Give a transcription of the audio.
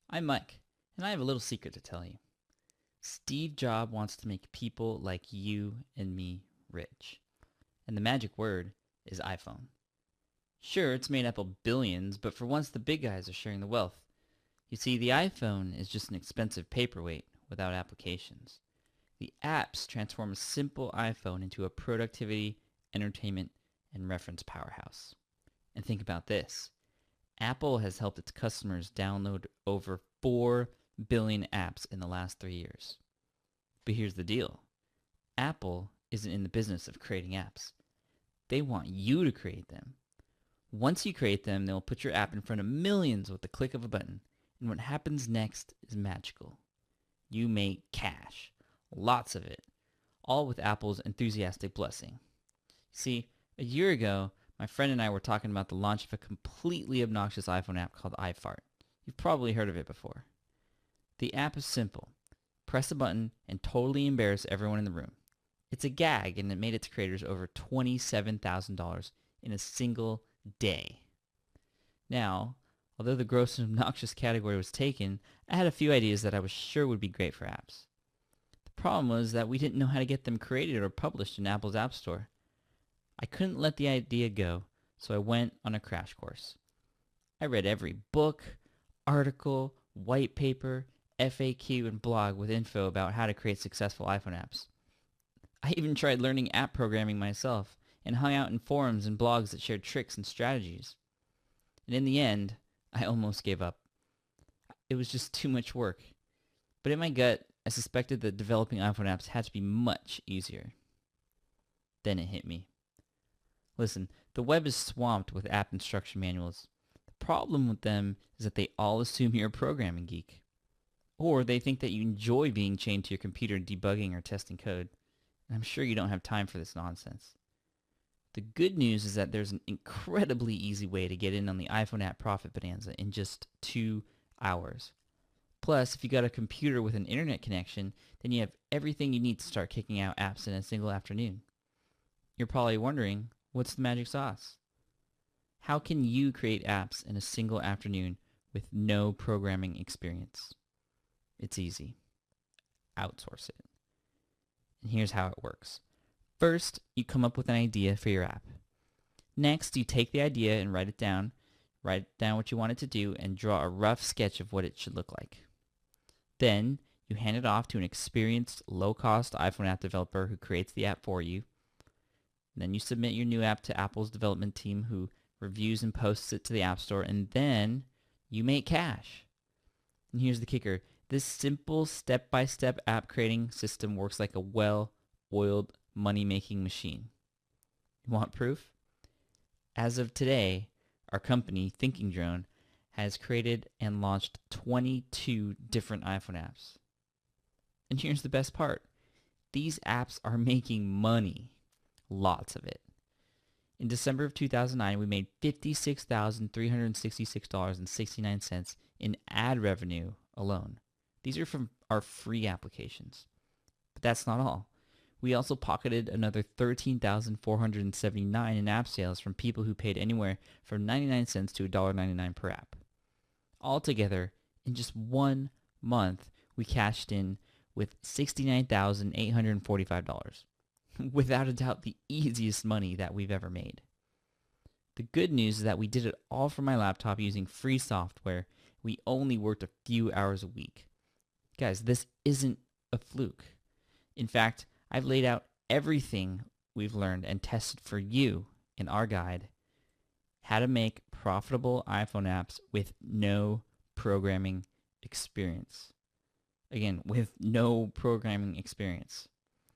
I'm Mike, and I have a little secret to tell you. Steve Jobs wants to make people like you and me rich. And the magic word is iPhone. Sure, it's made up of billions, but for once the big guys are sharing the wealth. You see, the iPhone is just an expensive paperweight without applications. The apps transform a simple iPhone into a productivity, entertainment, and reference powerhouse. And think about this. Apple has helped its customers download over 4 billion apps in the last 3 years. But here's the deal. Apple isn't in the business of creating apps. They want you to create them. Once you create them, they'll put your app in front of millions with the click of a button. And what happens next is magical. You make cash. Lots of it. All with Apple's enthusiastic blessing. See, a year ago, my friend and I were talking about the launch of a completely obnoxious iPhone app called iFart. You've probably heard of it before. The app is simple. Press a button and totally embarrass everyone in the room. It's a gag, and it made its creators over $27,000 in a single day. Now, although the gross and obnoxious category was taken, I had a few ideas that I was sure would be great for apps. The problem was that we didn't know how to get them created or published in Apple's App Store. I couldn't let the idea go, so I went on a crash course. I read every book, article, white paper, FAQ, and blog with info about how to create successful iPhone apps. I even tried learning app programming myself and hung out in forums and blogs that shared tricks and strategies. And in the end, I almost gave up. It was just too much work. But in my gut, I suspected that developing iPhone apps had to be much easier. Then it hit me. Listen, the web is swamped with app instruction manuals. The problem with them is that they all assume you're a programming geek. Or they think that you enjoy being chained to your computer debugging or testing code. And I'm sure you don't have time for this nonsense. The good news is that there's an incredibly easy way to get in on the iPhone app profit bonanza in just 2 hours. Plus, if you got a computer with an internet connection, then you have everything you need to start kicking out apps in a single afternoon. You're probably wondering, what's the magic sauce? How can you create apps in a single afternoon with no programming experience? It's easy. Outsource it. And here's how it works. First, you come up with an idea for your app. Next, you take the idea and write it down. Write down what you want it to do and draw a rough sketch of what it should look like. Then, you hand it off to an experienced, low-cost iPhone app developer who creates the app for you. And then you submit your new app to Apple's development team who reviews and posts it to the App Store, and then you make cash. And here's the kicker. This simple step-by-step app creating system works like a well-oiled money-making machine. You want proof? As of today, our company, Thinking Drone, has created and launched 22 different iPhone apps. And here's the best part. These apps are making money. Lots of it. In December of 2009, we made $56,366.69 in ad revenue alone. These are from our free applications. But that's not all. We also pocketed another $13,479 in app sales from people who paid anywhere from 99 cents to $1.99 per app. Altogether, in just 1 month, we cashed in with $69,845. Without a doubt, the easiest money that we've ever made. The good news is that we did it all from my laptop using free software. We only worked a few hours a week. Guys, this isn't a fluke. In fact, I've laid out everything we've learned and tested for you in our guide, How to Make Profitable iPhone Apps with No Programming Experience. Again, with no programming experience.